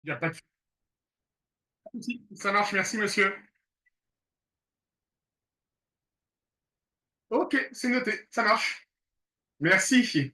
Il n'y a pas de souci. Ça marche, merci monsieur. Ok, c'est noté, ça marche. Merci.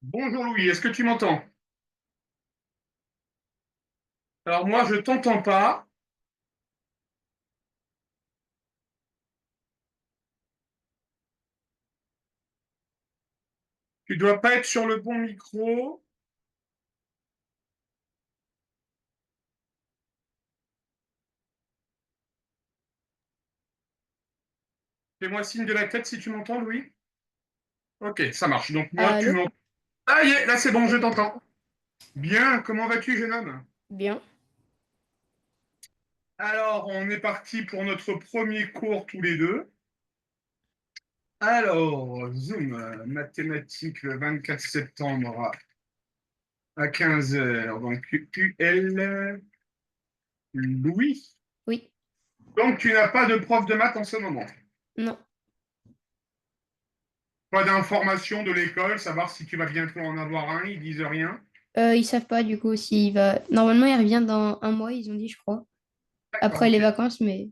Bonjour Louis, est-ce que tu m'entends? Alors moi, je t'entends pas. Tu dois pas être sur le bon micro. Fais-moi signe de la tête si tu m'entends, Louis. Ok, ça marche. Donc moi, tu Allô? m'entends. Ah, y est, là c'est bon, je t'entends. Bien, comment vas-tu, jeune homme? Bien. Alors, on est parti pour notre premier cours tous les deux. Alors, Zoom, mathématiques le 24 septembre à 15 heures. Donc, UL Louis. Oui. Donc, tu n'as pas de prof de maths en ce moment. Non. Pas d'information de l'école, savoir si tu vas bientôt en avoir un, ils disent rien. Ils savent pas du coup s'il va. Normalement, il revient dans un mois, ils ont dit, je crois. D'accord, Après les ok. vacances, mais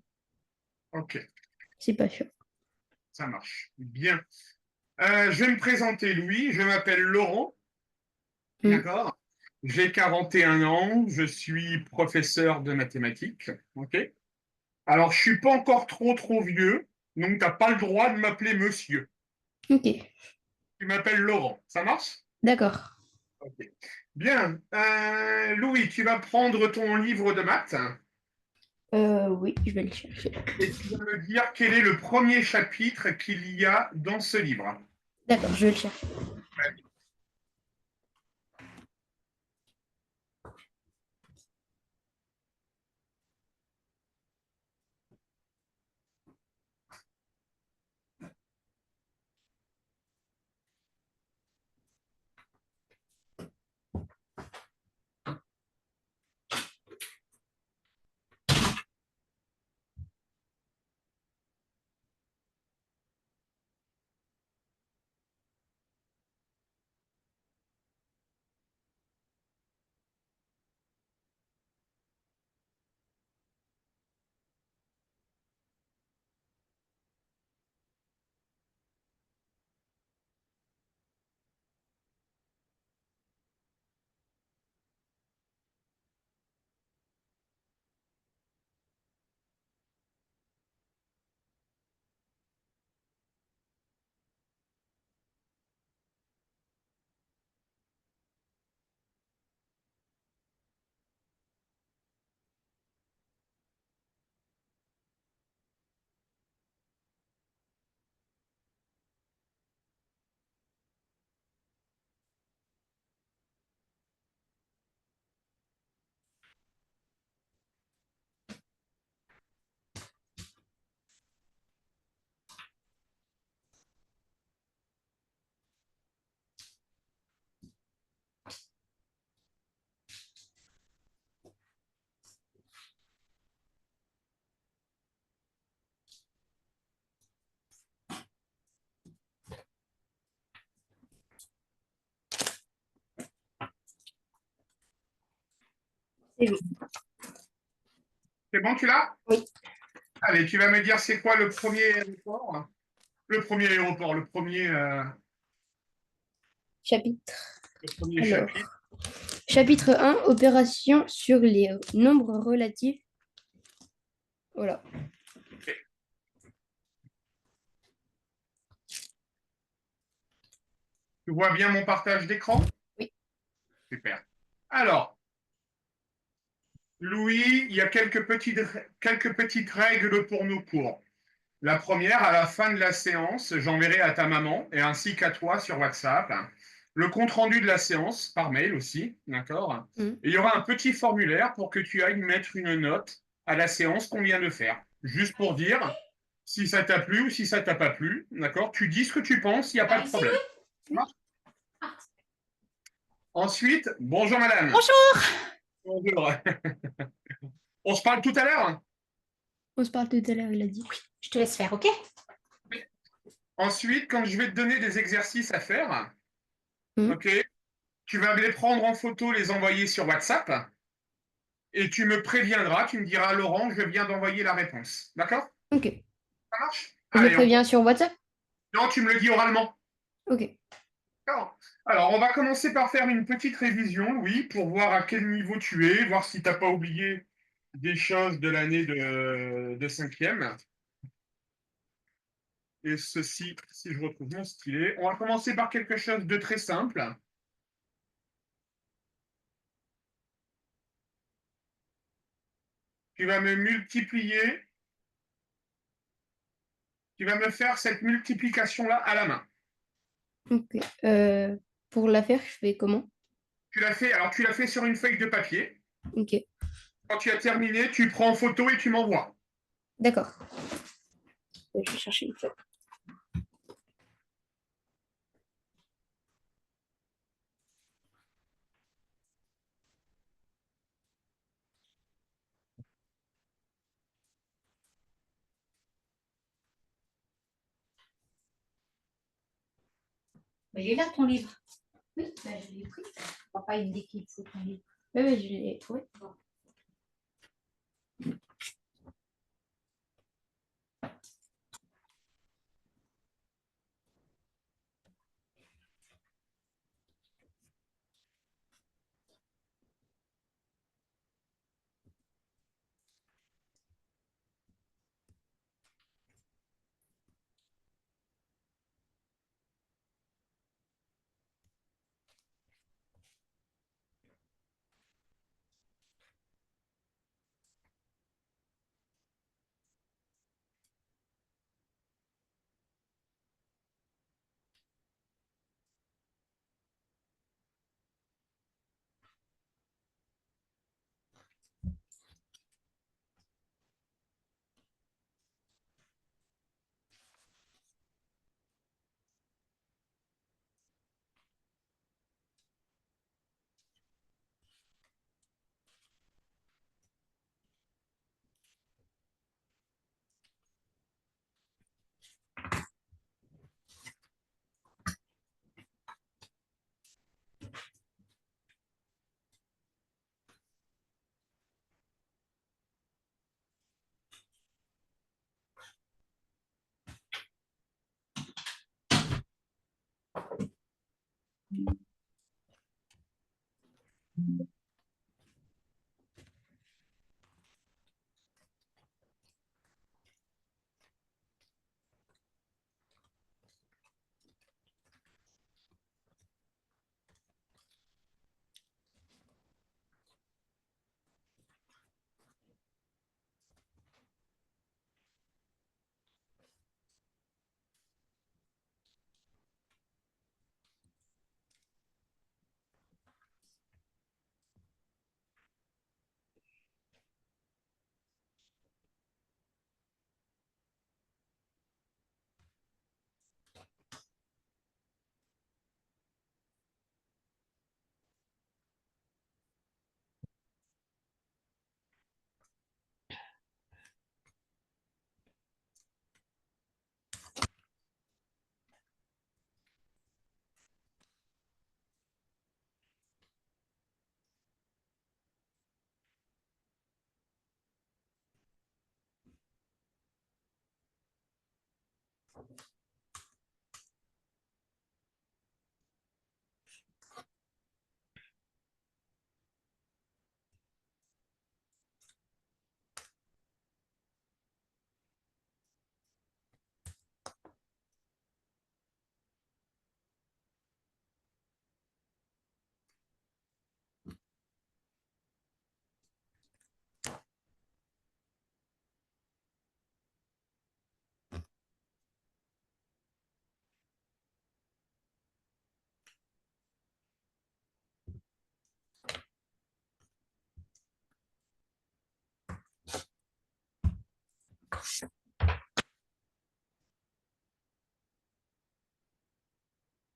Ok, c'est pas sûr. ça marche. Bien. Je vais me présenter, Louis. Je m'appelle Laurent. Hmm. D'accord. J'ai 41 ans. Je suis professeur de mathématiques. Ok. Alors, je suis pas encore trop vieux. Donc, tu n'as pas le droit de m'appeler monsieur. Ok. Tu m'appelles Laurent. Ça marche? D'accord. Ok. Bien. Louis, tu vas prendre ton livre de maths Oui, je vais le chercher. et tu vas me dire quel est le premier chapitre qu'il y a dans ce livre. D'accord, je vais le chercher. C'est bon. C'est bon, tu l'as? Oui. Allez, tu vas me dire c'est quoi le premier aéroport? Le premier aéroport, Chapitre. le premier chapitre. Alors, chapitre 1, opération sur les nombres relatifs. Voilà. Tu vois bien mon partage d'écran? Oui. Super. Alors, Louis, il y a quelques petites règles pour nos cours. La première, à la fin de la séance, j'enverrai à ta maman et ainsi qu'à toi sur WhatsApp le compte-rendu de la séance par mail aussi, d'accord? Mhm. Et il y aura un petit formulaire pour que tu ailles mettre une note à la séance qu'on vient de faire, juste pour dire si ça t'a plu ou si ça t'a pas plu, d'accord? Tu dis ce que tu penses, il n'y a pas de problème. Ensuite, bonjour madame. Bonjour. Bonjour. On se parle tout à l'heure? On se parle tout à l'heure, il a dit. Je te laisse faire, ok? Ensuite, quand je vais te donner des exercices à faire, Mhm. ok, tu vas me les prendre en photo, les envoyer sur WhatsApp, et tu me préviendras, tu me diras, Laurent, je viens d'envoyer la réponse. D'accord? Ok. Ça marche? Je le Allez, préviens sur WhatsApp? non, tu me le dis oralement. Ok. D'accord. Alors, on va commencer par faire une petite révision, oui, pour voir à quel niveau tu es, voir si tu n'as pas oublié des choses de l'année de cinquième. Et ceci, si je retrouve mon stylet. On va commencer par quelque chose de très simple. Tu vas me multiplier, tu vas me faire cette multiplication-là à la main. Ok. Pour la faire, je fais comment? Tu l'as fait sur une feuille de papier. Ok. Quand tu as terminé, tu prends en photo et tu m'envoies. D'accord. Je vais chercher une feuille. Bah, il est là ton livre. Oui, bah, je l'ai pris. Papa, il me dit qu'il faut ton livre. Oui, oui, je l'ai trouvé.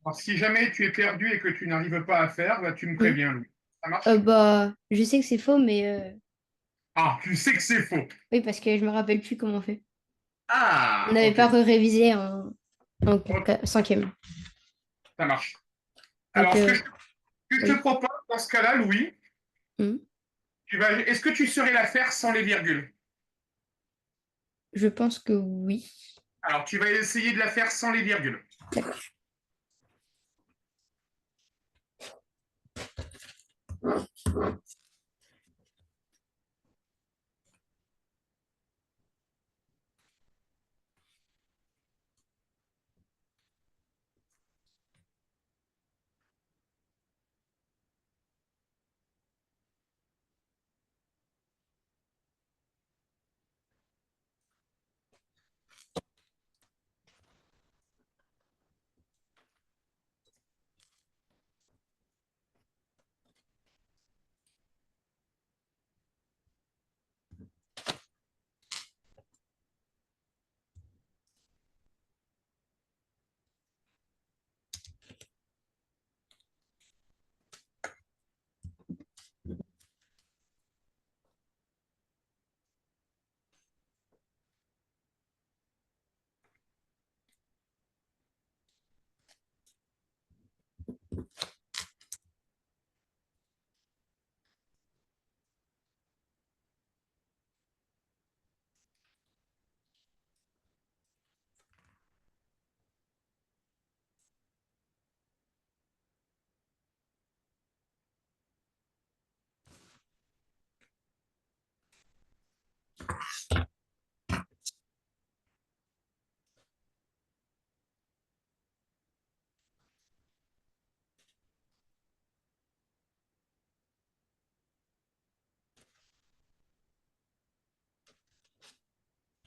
Alors, si jamais tu es perdu et que tu n'arrives pas à faire, bah, tu me Hmm. préviens, Louis. Ça marche? Bah, je sais que c'est faux, mais Ah, tu sais que c'est faux. oui, parce que je me rappelle plus comment on fait. On Ah, n'avait ok. pas révisé en Ok, cinquième. ça marche. Donc, Alors, ce que je te oui. propose dans ce cas-là, Louis, Hmm. est-ce que tu saurais la faire sans les virgules? Je pense que oui. Alors, tu vas essayer de la faire sans les virgules. D'accord.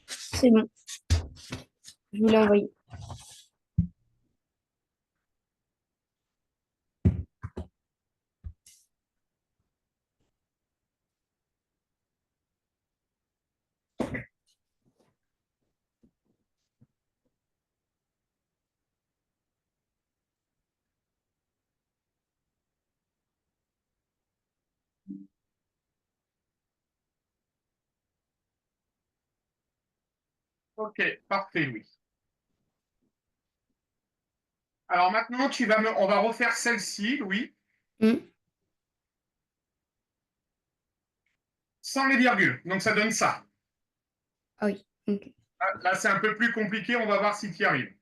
C'est bon. Je vous l'ai envoyé. Ok, parfait, Louis. Alors maintenant, on va refaire celle-ci, Louis, Hmm. sans les virgules. Donc, ça donne ça. Ah oui. Ok. Là, c'est un peu plus compliqué. On va voir si tu y arrives.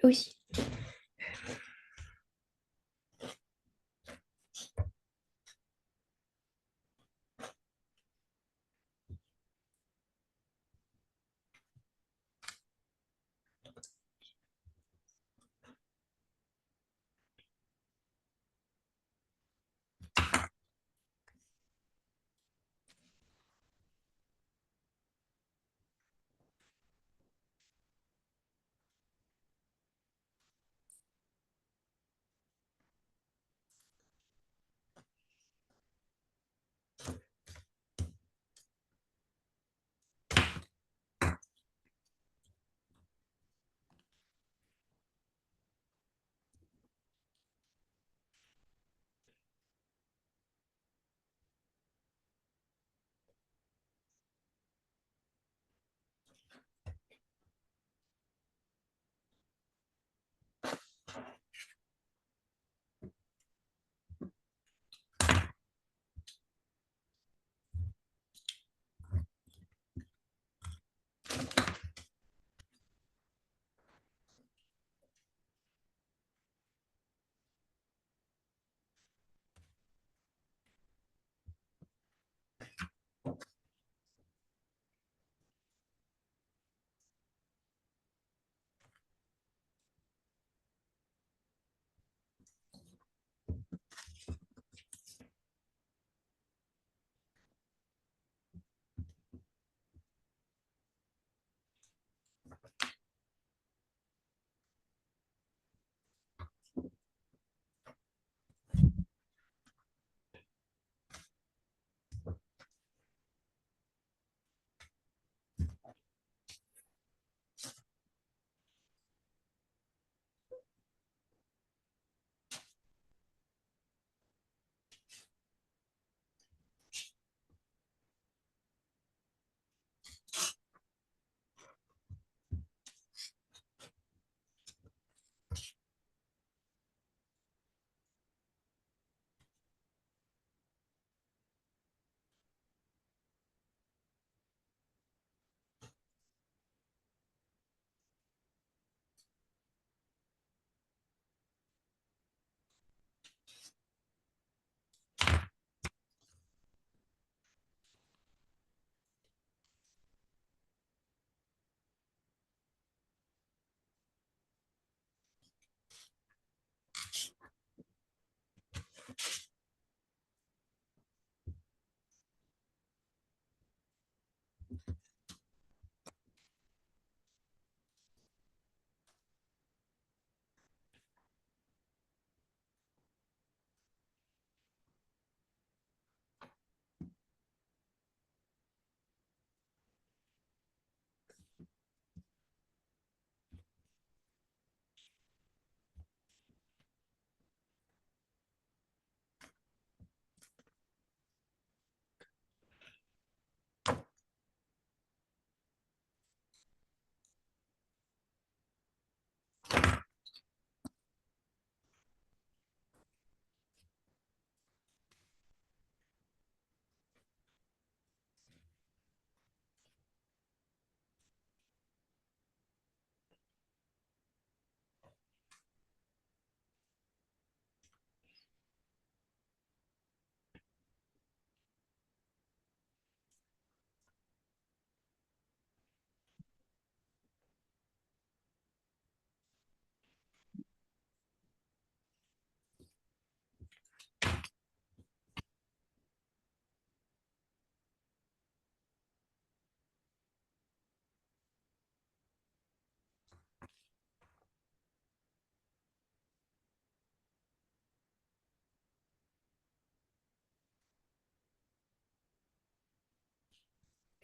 Oui.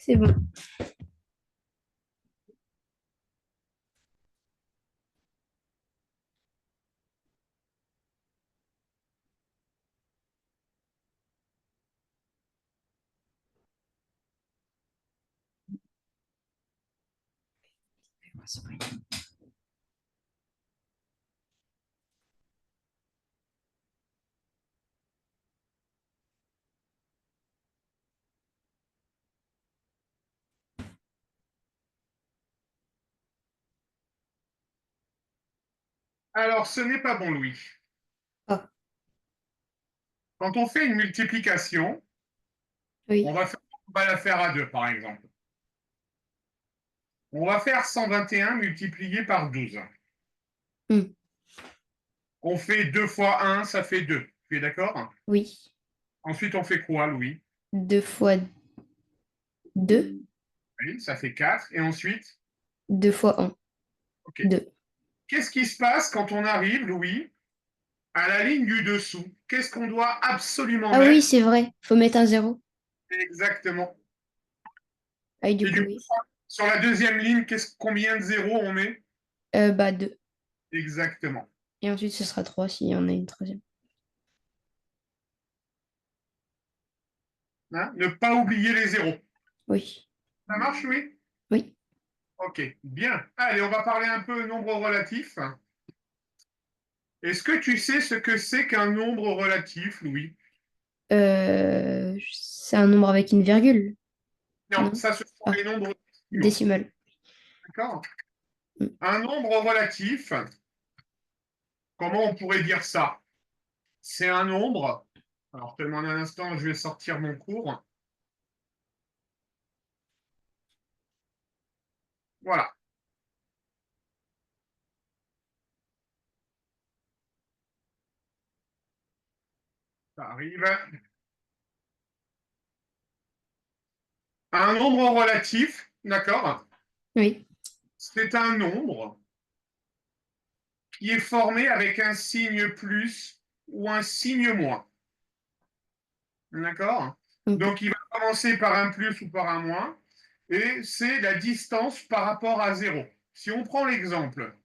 C'est bon. Alors, ce n'est pas bon, Louis. Ah, Quand on fait une multiplication, oui. on va la faire à 2, par exemple. On va faire 121 multiplié par 12. Hmm. On fait 2 fois 1, ça fait 2. Tu es d'accord? Oui. Ensuite, on fait quoi, Louis? 2 fois 2. Oui, ça fait 4. Et ensuite, 2 fois 1. OK. 2. Qu'est-ce qui se passe quand on arrive, Louis, à la ligne du dessous? Qu'est-ce qu'on doit absolument Ah oui, mettre? c'est vrai. Faut mettre un 0. Exactement. Ah, et du Et coup, du coup, oui. sur la deuxième ligne, combien de zéros on met? Bah 2. Exactement. Et ensuite, ce sera 3 s'il y en a une troisième. Hein? Ne pas oublier les zéros. Oui. Ça marche, Louis? Oui. OK, bien. Allez, on va parler un peu nombre relatif. Est-ce que tu sais ce que c'est qu'un nombre relatif, Louis? C'est un nombre avec une virgule, Non, non? ça, ce sont Ah, les nombres décimaux. décimale. D'accord? Hmm. Un nombre relatif, comment on pourrait dire ça? C'est un nombre. Alors, je te demande un instant, je vais sortir mon cours. Voilà, ça arrive. Un nombre relatif, d'accord? Oui. C'est un nombre qui est formé avec un signe plus ou un signe moins. D'accord? Ok. Donc, il va commencer par un plus ou par un moins, et c'est la distance par rapport à 0. Si on prend l'exemple,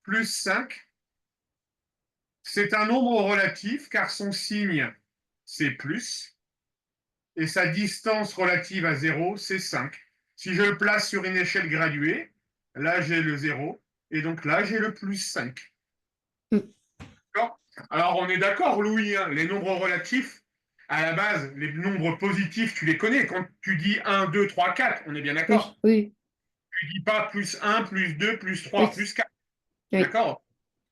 plus 5, c'est un nombre relatif car son signe, c'est plus, et sa distance relative à 0, c'est 5. Si je le place sur une échelle graduée, là, j'ai le 0, et donc là, j'ai le plus 5. Hmm. D'accord? Alors, on est d'accord, Louis, hein, les nombres relatifs, à la base, les nombres positifs, tu les connais. Quand tu dis 1, 2, 3, 4, on est bien Oui. d'accord. Oui. Tu ne dis pas plus 1, plus 2, plus 3, Oui. plus 4. Oui. D'accord?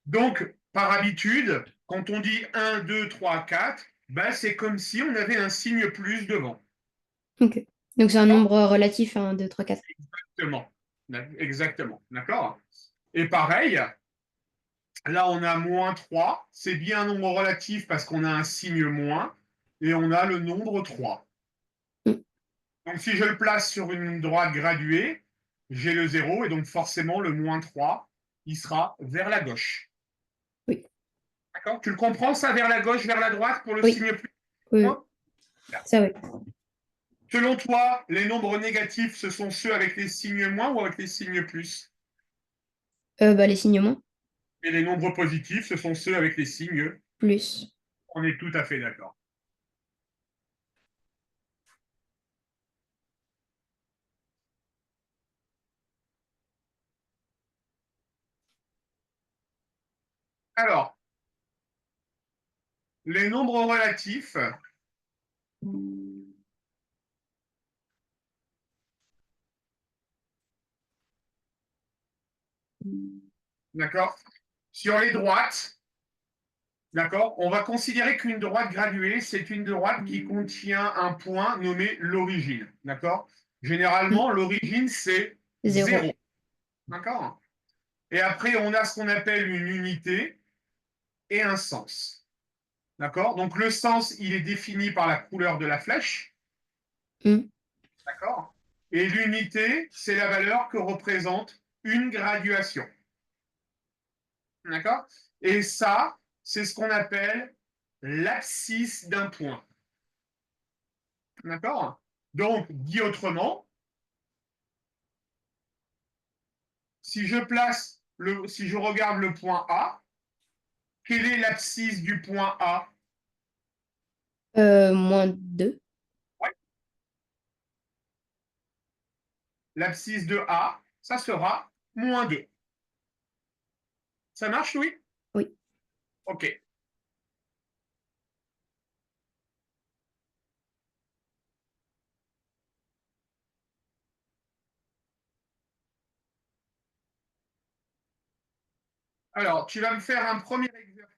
Donc, par habitude, quand on dit 1, 2, 3, 4, ben, c'est comme si on avait un signe plus devant. Ok. Donc, c'est un D'accord? nombre relatif à 1, 2, 3, 4. Exactement. Exactement. D'accord? Et pareil, là, on a moins 3. C'est bien un nombre relatif parce qu'on a un signe moins. Et on a le nombre 3. Hmm. Donc, si je le place sur une droite graduée, j'ai le 0. Et donc, forcément, le moins 3, il sera vers la gauche. Oui. D'accord? Tu le comprends, ça, vers la gauche, vers la droite, pour le Oui. signe plus Oui. Oui. moins? Ça, oui. Selon toi, les nombres négatifs, ce sont ceux avec les signes moins ou avec les signes plus? Bah, les signes moins. Et les nombres positifs, ce sont ceux avec les signes. Plus. On est tout à fait d'accord. Alors, les nombres relatifs, d'accord? Sur les droites, d'accord? On va considérer qu'une droite graduée, c'est une droite qui contient un point nommé l'origine, d'accord? Hmm. Généralement, l'origine, c'est 0, 0. d'accord? Et après, on a ce qu'on appelle une unité et un sens, d'accord? Donc, le sens, il est défini par la couleur de la flèche, Hmm. d'accord? Et l'unité, c'est la valeur que représente une graduation, d'accord? Et ça, c'est ce qu'on appelle l'abscisse d'un point, d'accord? Donc, dit autrement, si je regarde le point A, quelle est l'abscisse du point A? -2. Ouais. L'abscisse de A, ça sera -2. Ça marche, oui? Oui. OK. Alors, tu vas me faire un premier exercice.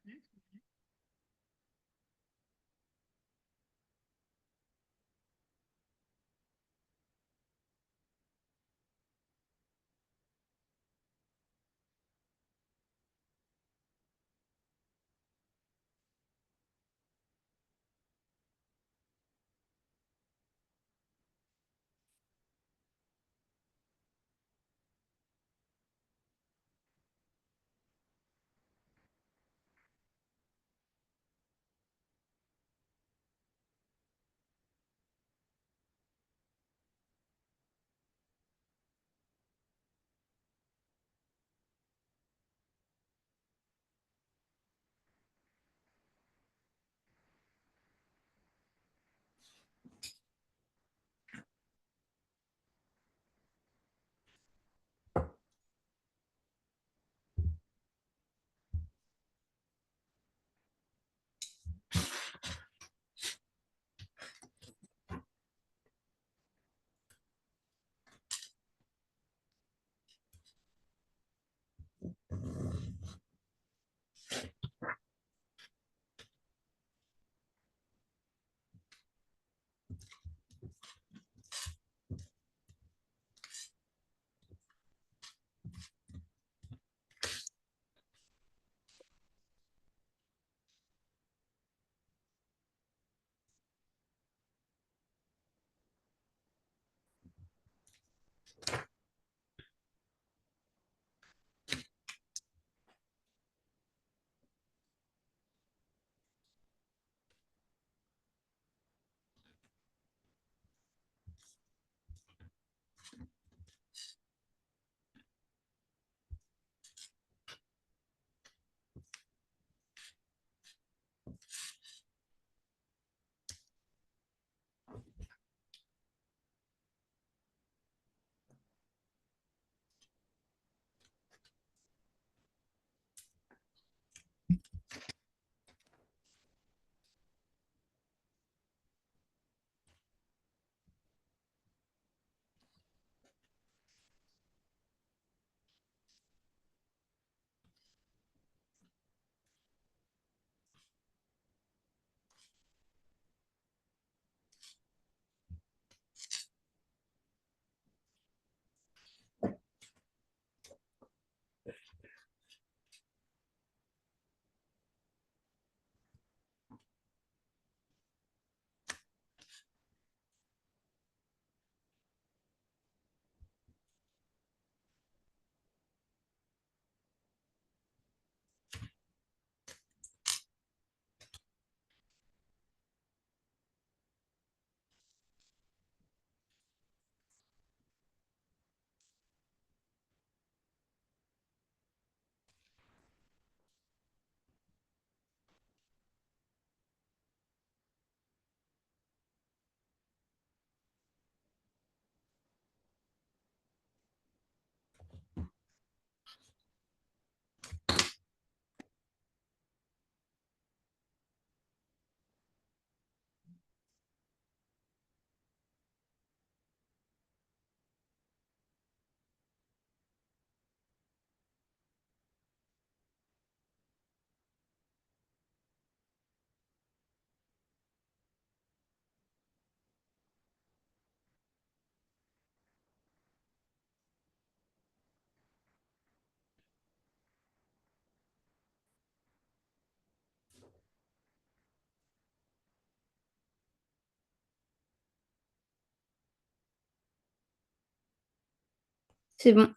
C'est bon.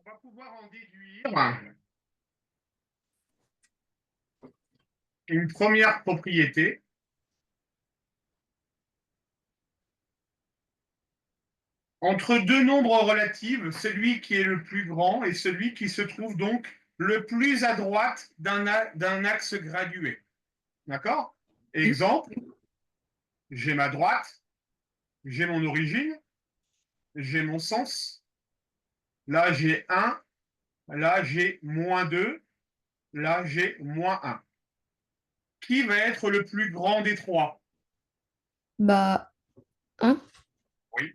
On va pouvoir en déduire une première propriété. Entre deux nombres relatifs, celui qui est le plus grand et celui qui se trouve donc le plus à droite d'un axe gradué. D'accord? Exemple, j'ai ma droite, j'ai mon origine, j'ai mon sens. Là, j'ai 1, là, j'ai moins 2, là, j'ai moins 1. Qui va être le plus grand des trois? Bah, 1, Oui.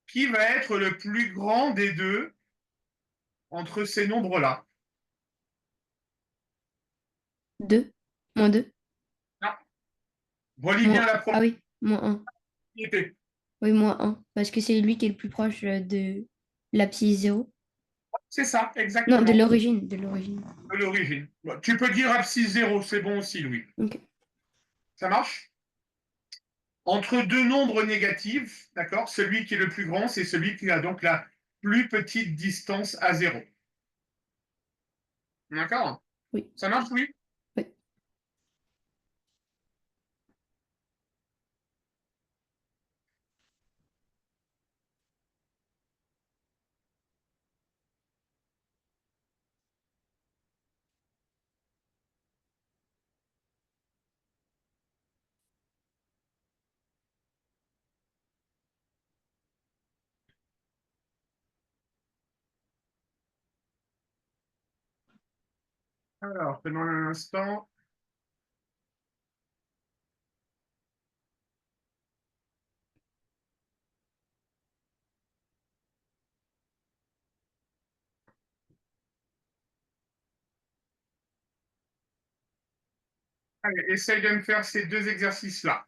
Qui va être le plus grand des deux entre ces nombres-là? 2, moins 2, Non. Relis bien la ah oui, moins 1. propriété. Oui, moins 1. Parce que c'est lui qui est le plus proche de l'abscisse 0. C'est ça, Non, de exactement, l'origine, de l'origine. de l'origine. Bon, tu peux dire abscisse 0, c'est bon aussi, Louis. Ok. Ça marche? Entre deux nombres négatifs, d'accord, celui qui est le plus grand, c'est celui qui a donc la plus petite distance à 0. D'accord? Oui. Ça marche, oui? Oui. Alors, demande un instant. Allez, essaye de me faire ces deux exercices-là.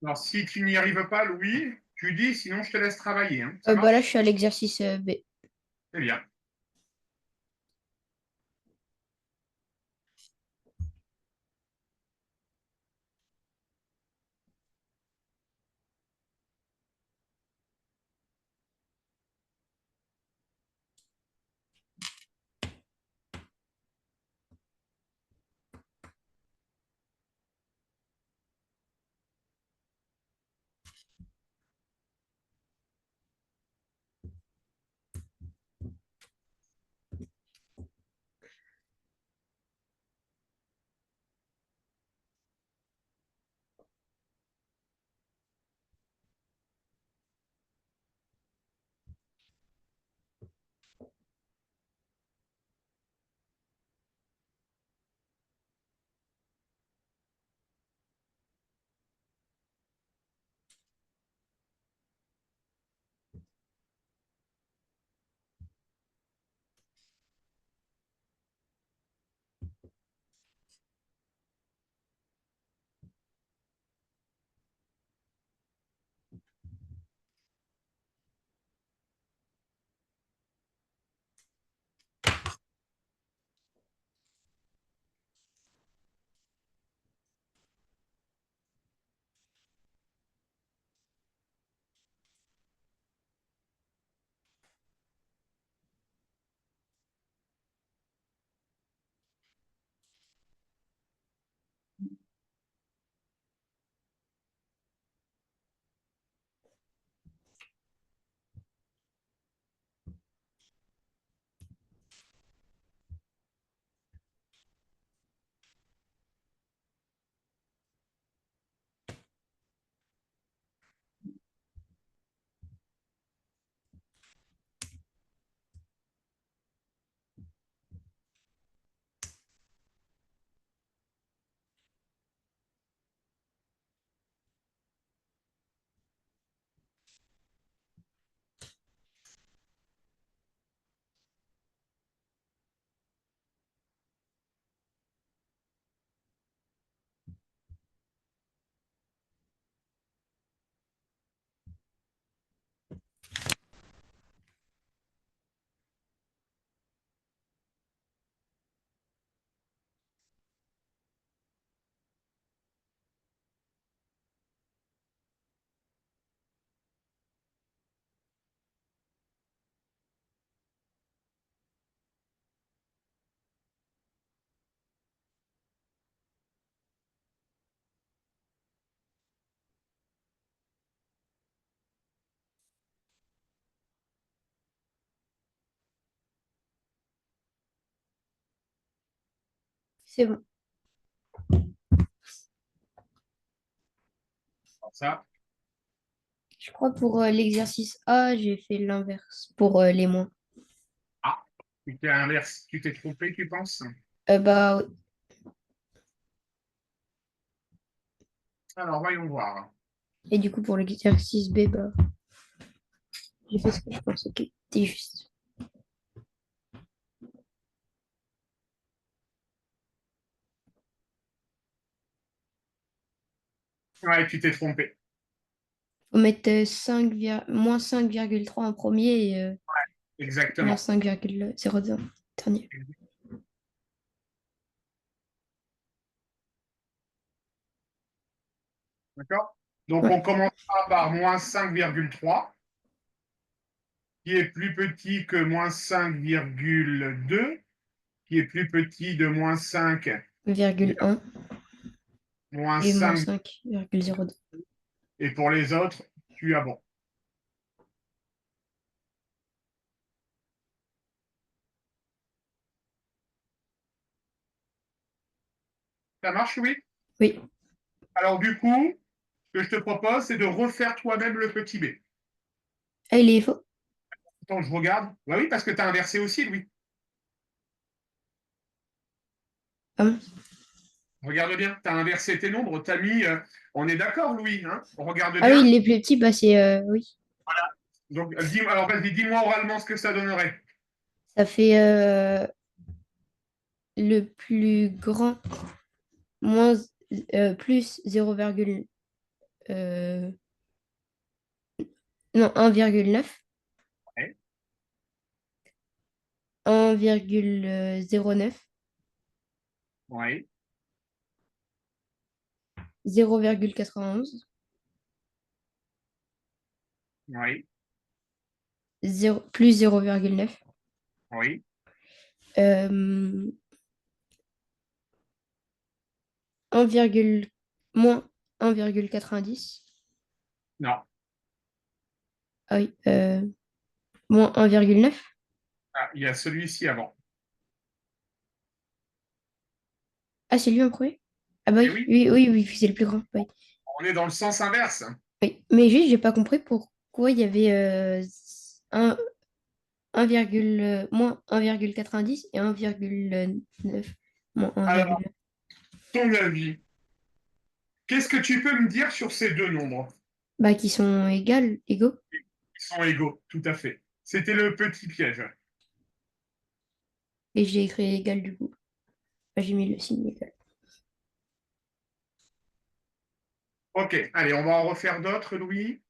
Alors, si tu n'y arrives pas, Louis, tu dis, sinon je te laisse travailler, hein. Ça Bah là, je marche? suis à l'exercice B. Très bien. C'est bon. Alors ça, Je crois pour l'exercice A, j'ai fait l'inverse pour les moins. ah, tu t'es inversé, tu t'es trompé, tu penses? Bah, oui. Alors, voyons voir. Et du coup, pour l'exercice B, bah, j'ai fait ce que je pensais qui était juste. Ouais, tu t'es trompé. Faut mettre moins 5,3 en premier et moins Exactement. 5,02 en dernier. D'accord? Donc, Ouais, on commencera par moins 5,3, qui est plus petit que moins 5,2, qui est plus petit de moins 5, 1,1 moins et moins 5, 5,02. et pour les autres, tu as bon. Ça marche, oui? Oui. Alors, du coup, ce que je te propose, c'est de refaire toi-même le petit b. Ah, il est faux. Attends, je regarde. Ouais, oui, parce que tu as inversé aussi, Louis. Ah, mince. Regarde bien, tu as inversé tes nombres, tu as mis. On est d'accord, Louis, hein? On regarde Ah oui, bien. il est plus petit, bah c'est oui. Donc, alors vas-y, dis-moi oralement ce que ça donnerait. Ça fait le plus grand moins plus 0,9 euh, non, 1,9, Ouais. 1,09, Ouais. 0,91, Oui. plus 0,9, Oui. euh, 1, moins 1,90. Non. Ah oui, moins 1,9. Ah, il y a celui-ci avant. Ah, c'est lui en premier? Ah bah Eh oui, oui, oui, oui, oui, c'est le plus grand. Oui. on est dans le sens inverse. Oui. Mais juste, j'ai pas compris pourquoi il y avait 1, moins 1,90 et 1,9 moins Alors, 1,9. ton avis, qu'est-ce que tu peux me dire sur ces deux nombres? Bah, qui sont égaux. Ils sont égaux, tout à fait. C'était le petit piège. Et j'ai écrit égal du coup. Bah, j'ai mis le signe égal. Ok, allez, on va en refaire d'autres, Louis.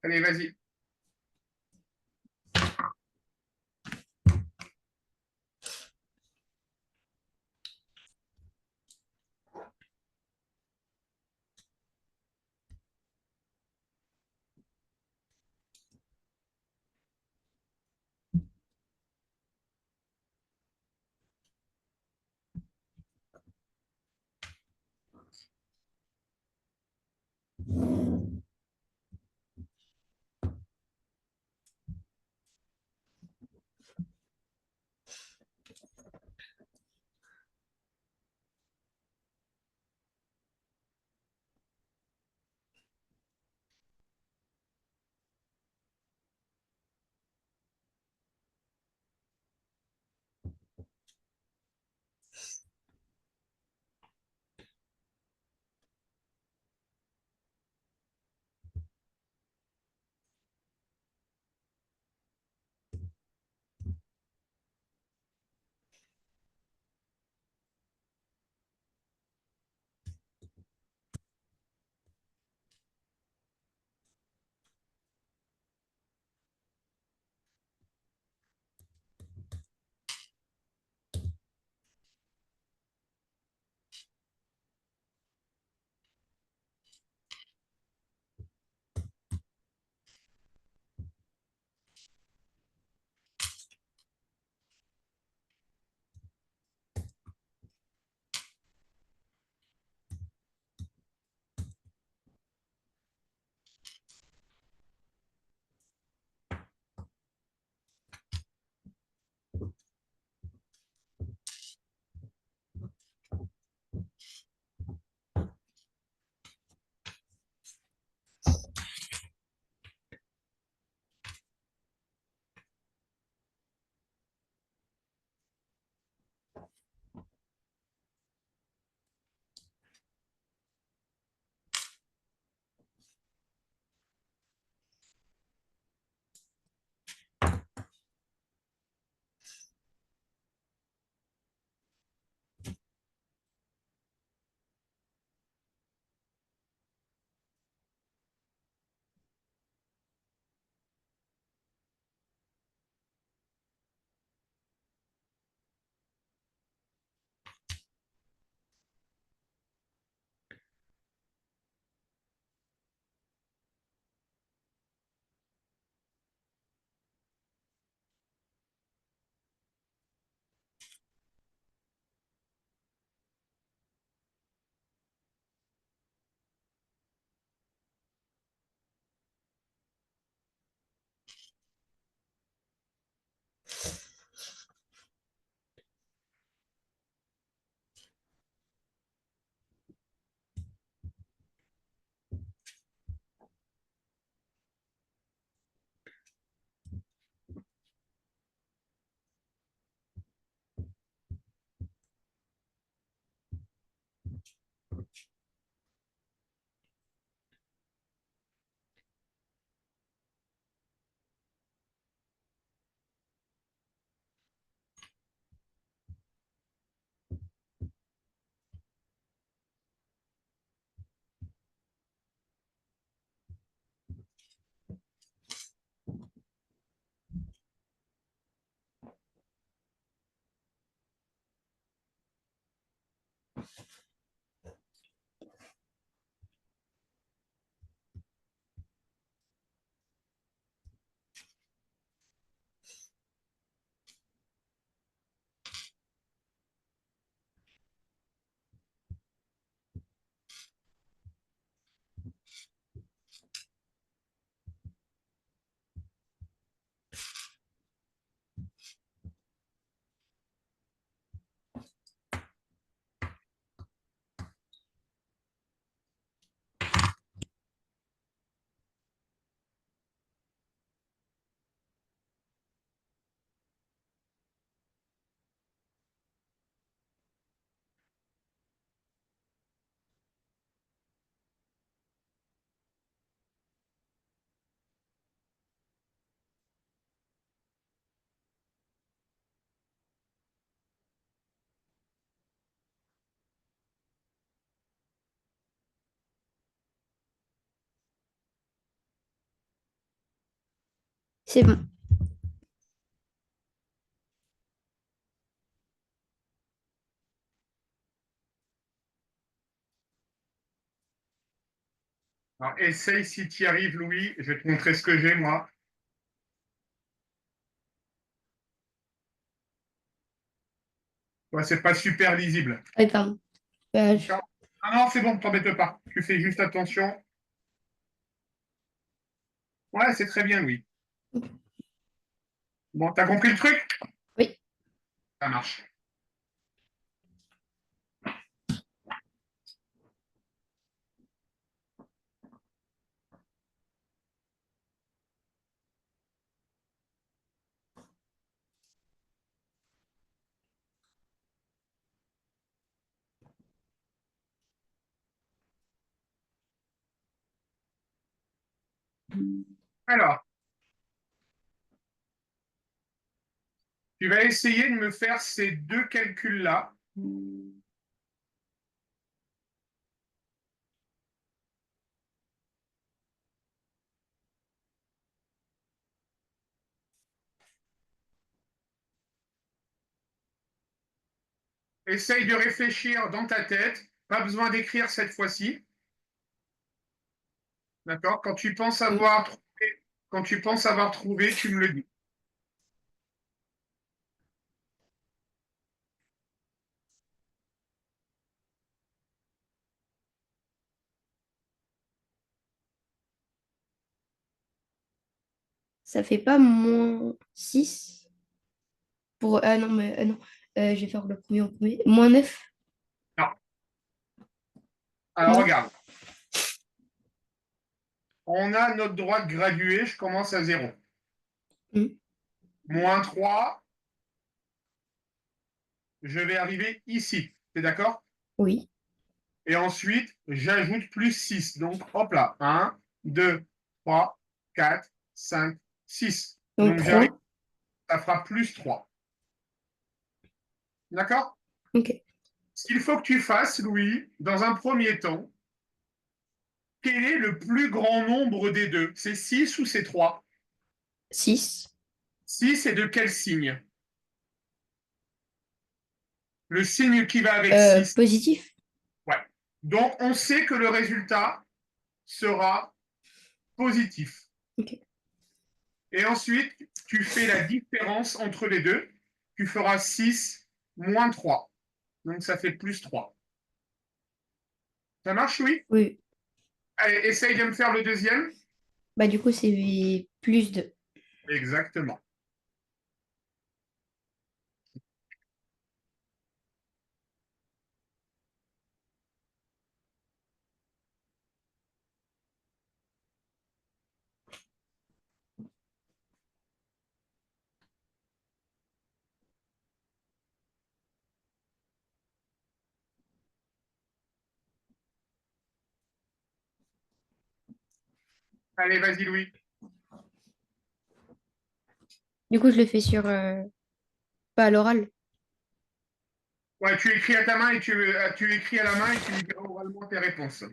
Allez, vas-y. C'est bon. Alors, essaye si tu y arrives, Louis. Je vais te montrer ce que j'ai, moi. Ouais, c'est pas super lisible. Ah, pardon. D'accord. Ah non, c'est bon, t'embête pas. Tu fais juste attention. Ouais, c'est très bien, Louis. Bon, t'as compris le truc? Oui. Ça marche. Alors, tu vas essayer de me faire ces deux calculs-là. Essaye de réfléchir dans ta tête. Pas besoin d'écrire cette fois-ci. D'accord? Quand tu penses avoir trouvé, tu me le dis. Ça fait pas -6 pour... Ah non, mais non. Je vais faire le premier en premier. -9. Non. Alors, Non. regarde. On a notre droite graduée. Je commence à 0. Hmm. -3. Je vais arriver ici. T'es d'accord? Oui. Et ensuite, j'ajoute +6. Donc, hop là. 1, 2, 3, 4, 5, 6. Donc Donc, j'arrive, 3. ça fera +3. D'accord? Ok. Ce qu'il faut que tu fasses, Louis, dans un premier temps, quel est le plus grand nombre des deux? C'est 6 ou c'est 3? 6. 6 est de quel signe? Le signe qui va avec 6. Positif. Ouais. Donc, on sait que le résultat sera positif. Ok. Et ensuite, tu fais la différence entre les deux. Tu feras 6 moins 3. Donc, ça fait +3. Ça marche, oui? Oui. Allez, essaye de me faire le deuxième. Bah du coup, c'est +2. Exactement. Allez, vas-y, Louis. Du coup, je le fais sur... pas à l'oral. Ouais, tu écris à ta main et tu écris à la main et tu me diras oralement tes réponses.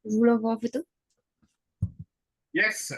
Je vous l'envoie en photo. Yes.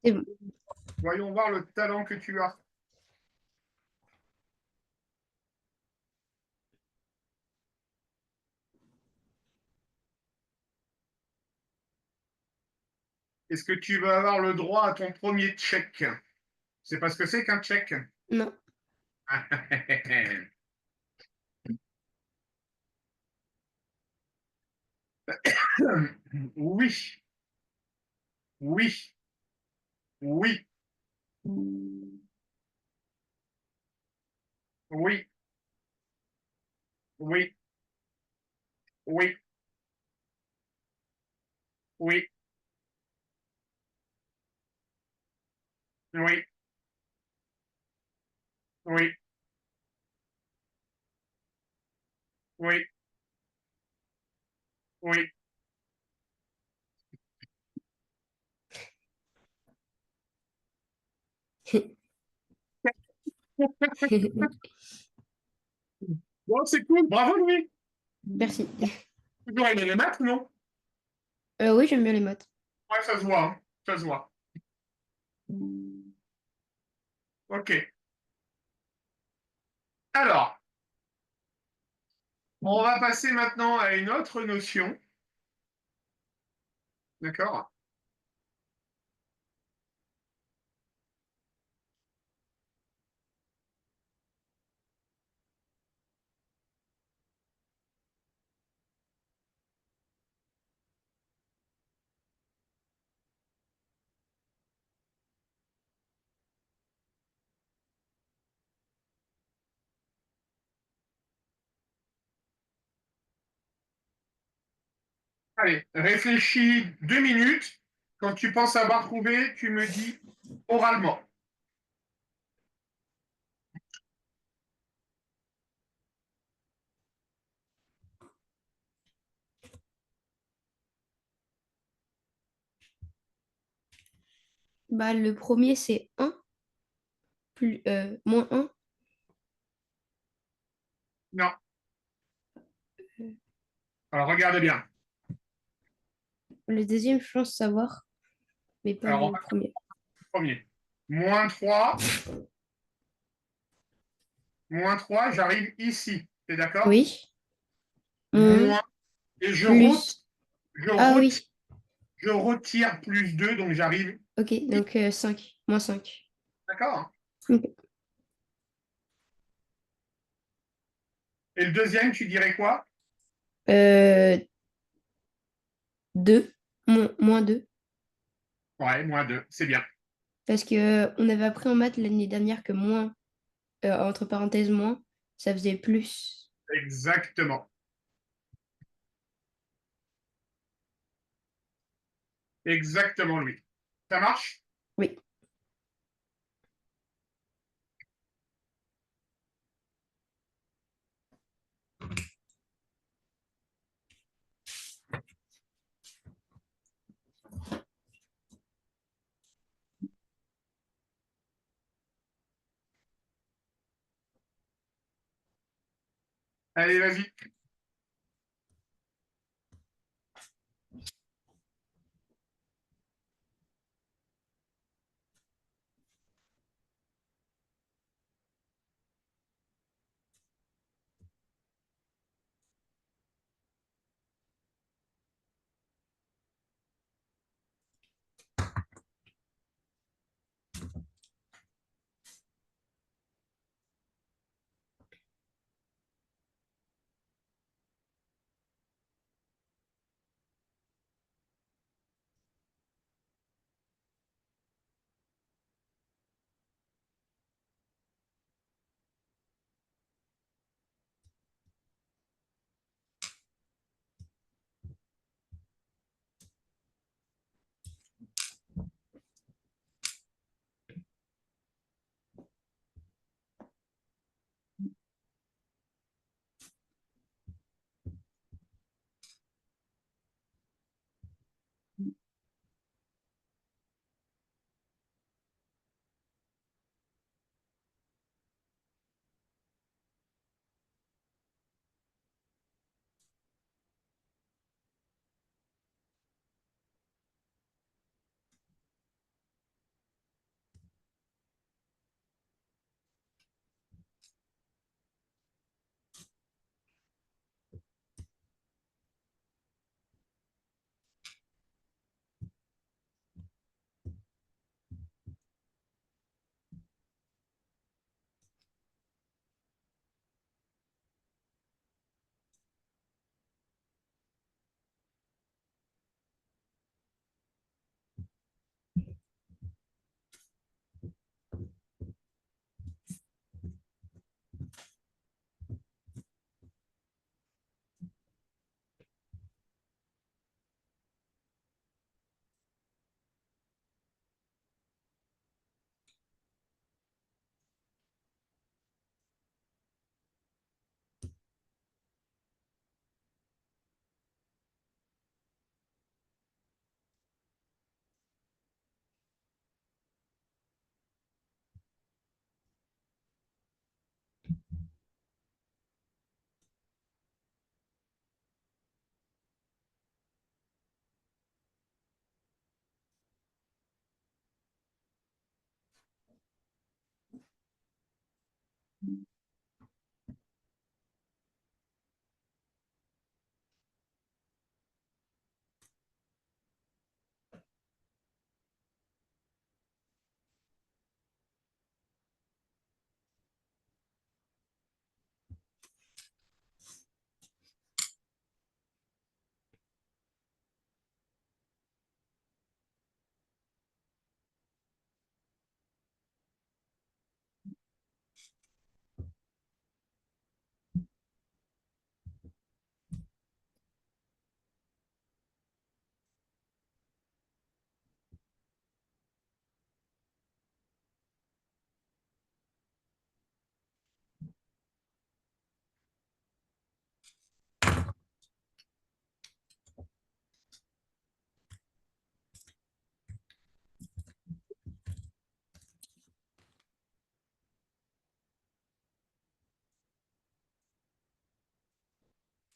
C'est bon. Voyons voir le talent que tu as. Est-ce que tu vas avoir le droit à ton premier chèque? C'est pas ce que c'est qu'un chèque? Non. Oui, oui, oui, oui, oui, oui, oui, oui, oui, oui, oui. Bon, c'est cool, bravo Louis. Merci. Toujours aimé les maths, non? Oui, j'aime bien les maths. Ouais, ça se voit, hein. Ça se voit. Ok. Alors, on va passer maintenant à une autre notion. D'accord? Allez, réfléchis 2 minutes. Quand tu penses avoir trouvé, tu me dis oralement. Bah, le premier, c'est 1 plus, moins 1. Non. Alors, regarde bien. Le deuxième, je pense savoir, mais pas Alors, on le va premier. faire le premier. Moins 3, j'arrive ici. T'es d'accord? Oui. Moins, et je, Plus. je, Ah retire, oui. je retire plus 2, donc j'arrive. Ok, donc 5. Moins 5. D'accord? Ok. Et le deuxième, tu dirais quoi? 2. Moins 2. Ouais, -2, c'est bien. Parce que on avait appris en maths l'année dernière que moins, entre parenthèses, moins, ça faisait plus. Exactement. Exactement, lui. Ça marche? Oui. Allez, vas-y.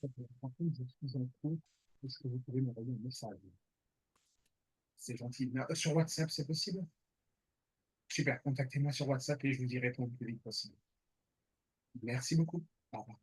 Par contre, je suis en cours. Est-ce que vous pouvez m'envoyer un message? C'est gentil. Sur WhatsApp, c'est possible? Super, contactez-moi sur WhatsApp et je vous y réponds le plus vite possible. Merci beaucoup. Au revoir.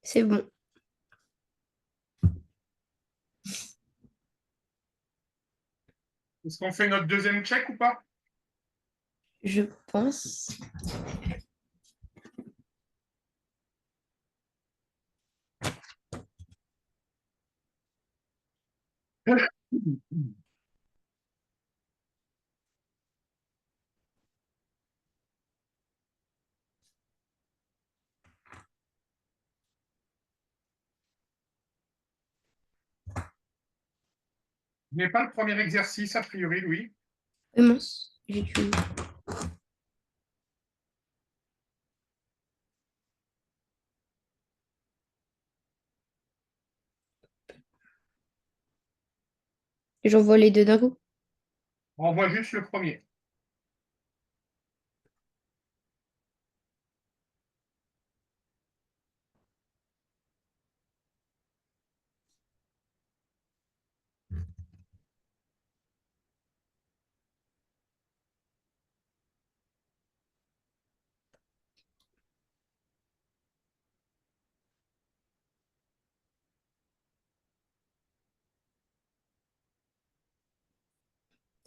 C'est bon. Est-ce qu'on fait notre deuxième check ou pas? Je pense. Je n'ai pas le premier exercice, a priori, Louis. Mince, j'ai tué. J'envoie les deux d'un coup. On voit juste le premier.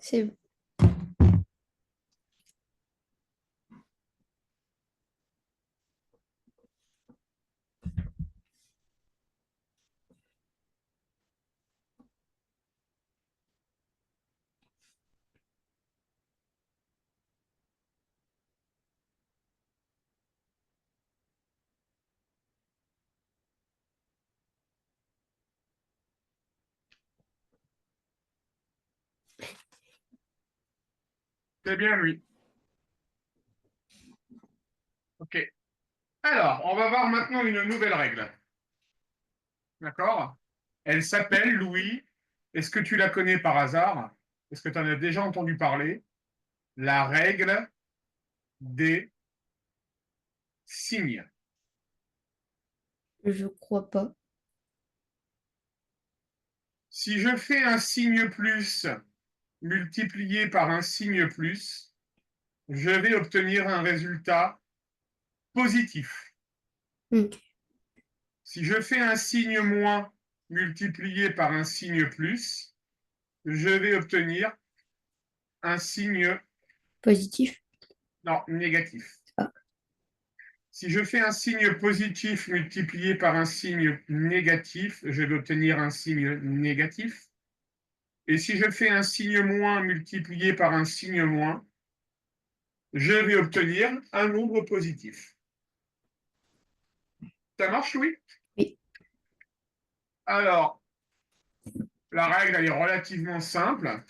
C'est bon. C'est bien lui. OK. Alors, on va voir maintenant une nouvelle règle. D'accord? Elle s'appelle, Louis, est-ce que tu la connais par hasard? Est-ce que tu en as déjà entendu parler? La règle des signes. Je crois pas. Si je fais un signe plus multiplié par un signe plus, je vais obtenir un résultat positif. Ok. Si je fais un signe moins multiplié par un signe plus, je vais obtenir un signe Positif. non, négatif. Ah. Si je fais un signe positif multiplié par un signe négatif, je vais obtenir un signe négatif. Et si je fais un signe moins multiplié par un signe moins, je vais obtenir un nombre positif. Ça marche, Louis? Oui. Alors, la règle, elle est relativement simple.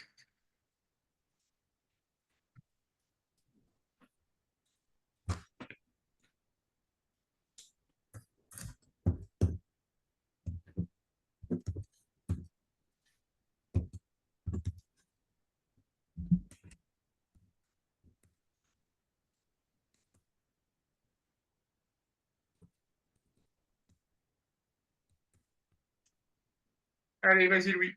Allez, vas-y, Louis.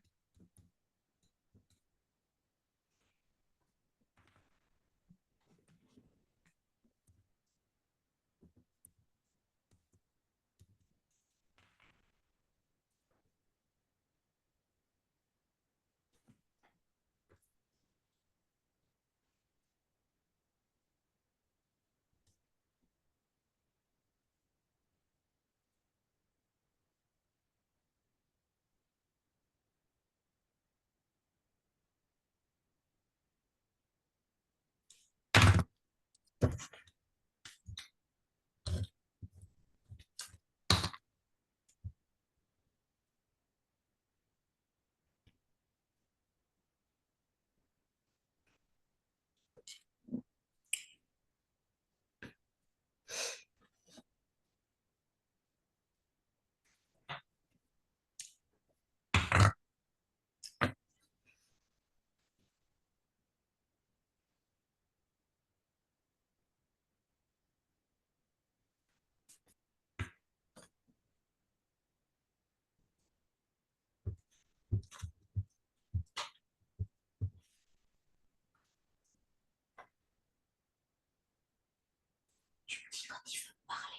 Je me dis quand il veut me parler,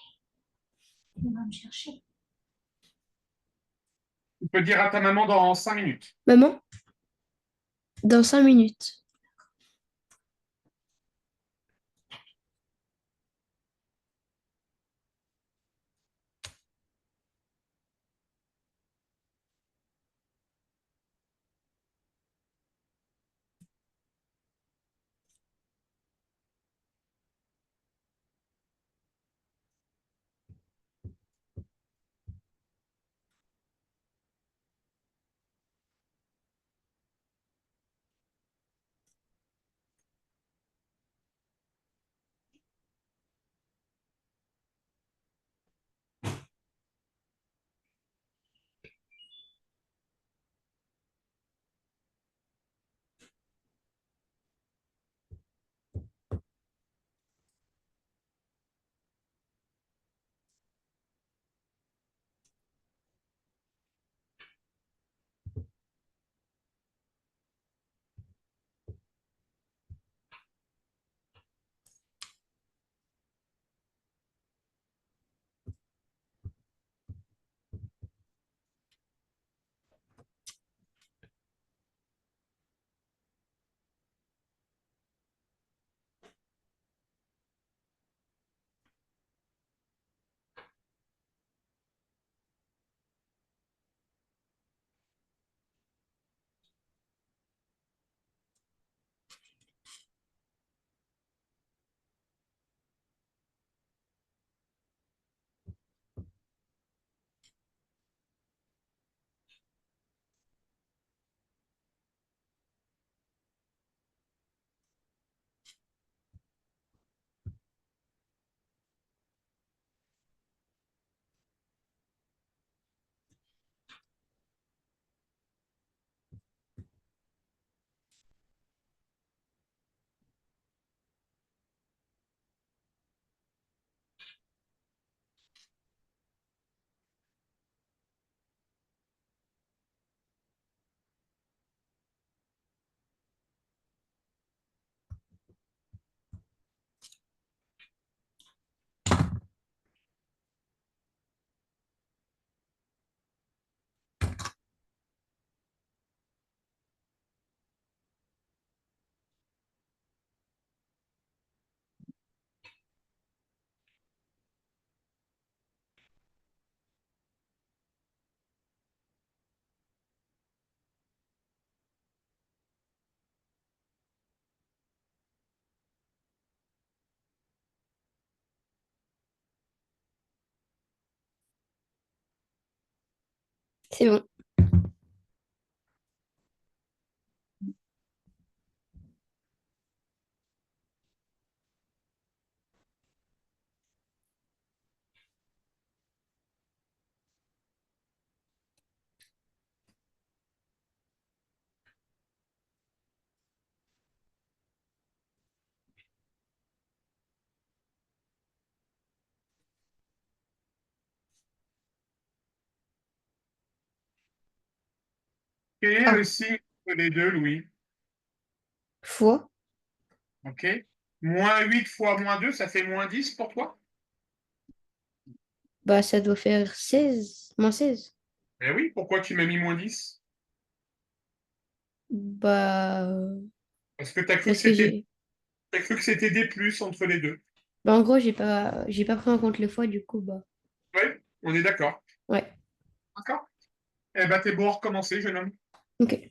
il va me chercher. Tu peux dire à ta maman dans 5 minutes. Maman, dans 5 minutes. C'est bon. Quel est le Ah, signe entre les deux, Louis? fois. OK. Moins 8 fois moins 2, ça fait moins 10 pour toi? Bah, ça doit faire 16. Moins 16. Eh oui, pourquoi tu m'as mis moins 10? Bah, Parce que tu as cru que parce que c'était j'ai. t'as cru que c'était des plus entre les deux. Bah, en gros, j'ai pas pris en compte le fois, du coup, bah. Oui, on est d'accord. Ouais. D'accord? Eh ben, t'es bon à recommencer, jeune homme. Ok.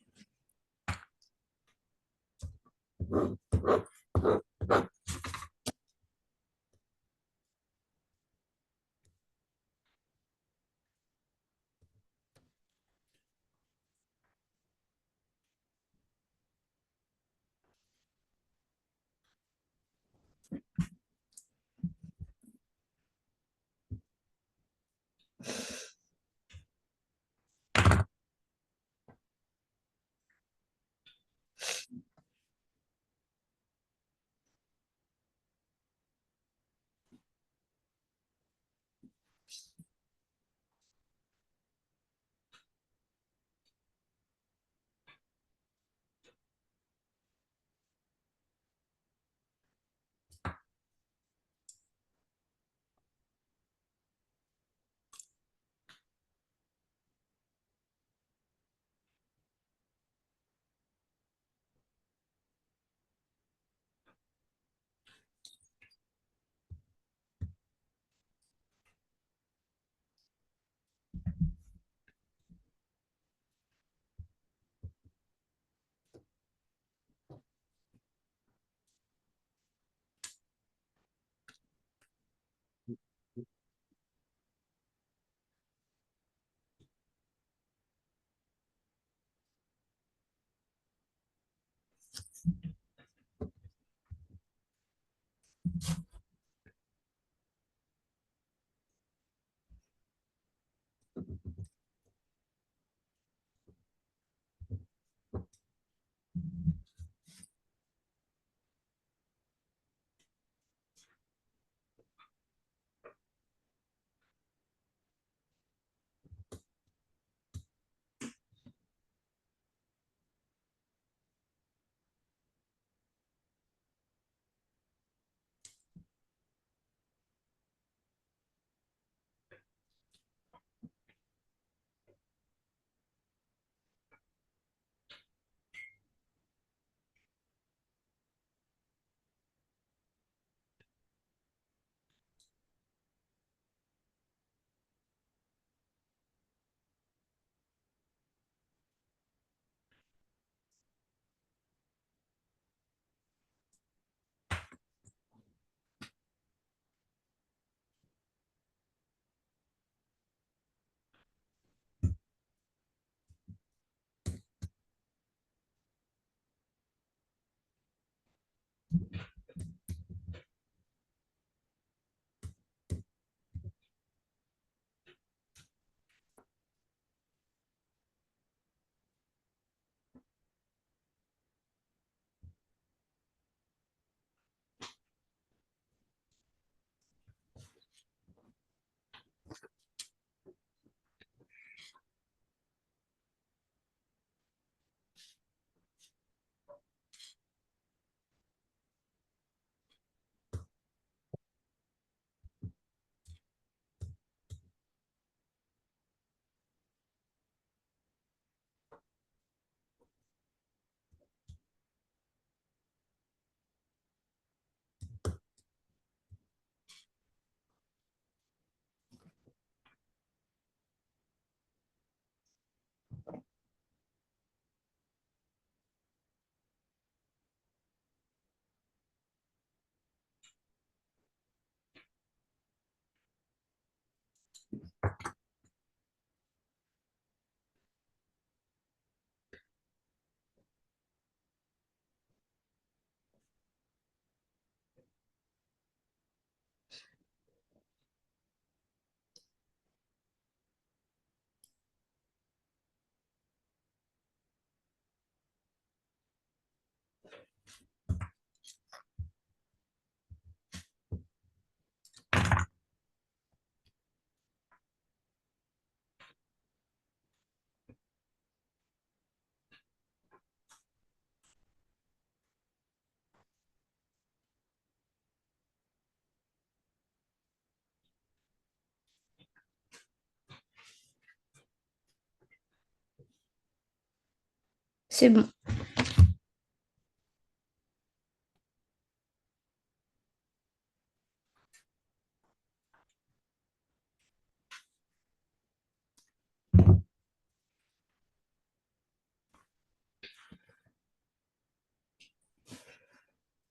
C'est bon.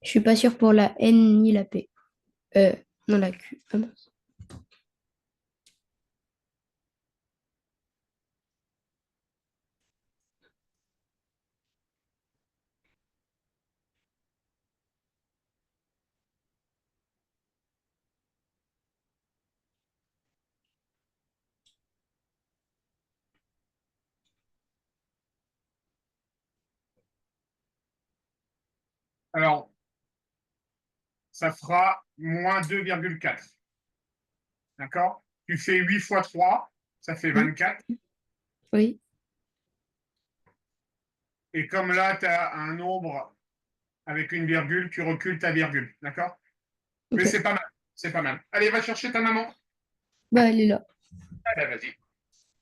Je suis pas sûre pour la N ni la P. Non, la Q. Ah mince. Alors, ça fera moins 2,4. D'accord? Tu fais 8 fois 3, ça fait Oui. 24. Oui. Et comme là, tu as un nombre avec une virgule, tu recules ta virgule. D'accord? Mais Ok. c'est pas mal. C'est pas mal. Allez, va chercher ta maman. Bah, elle est là. Allez, vas-y.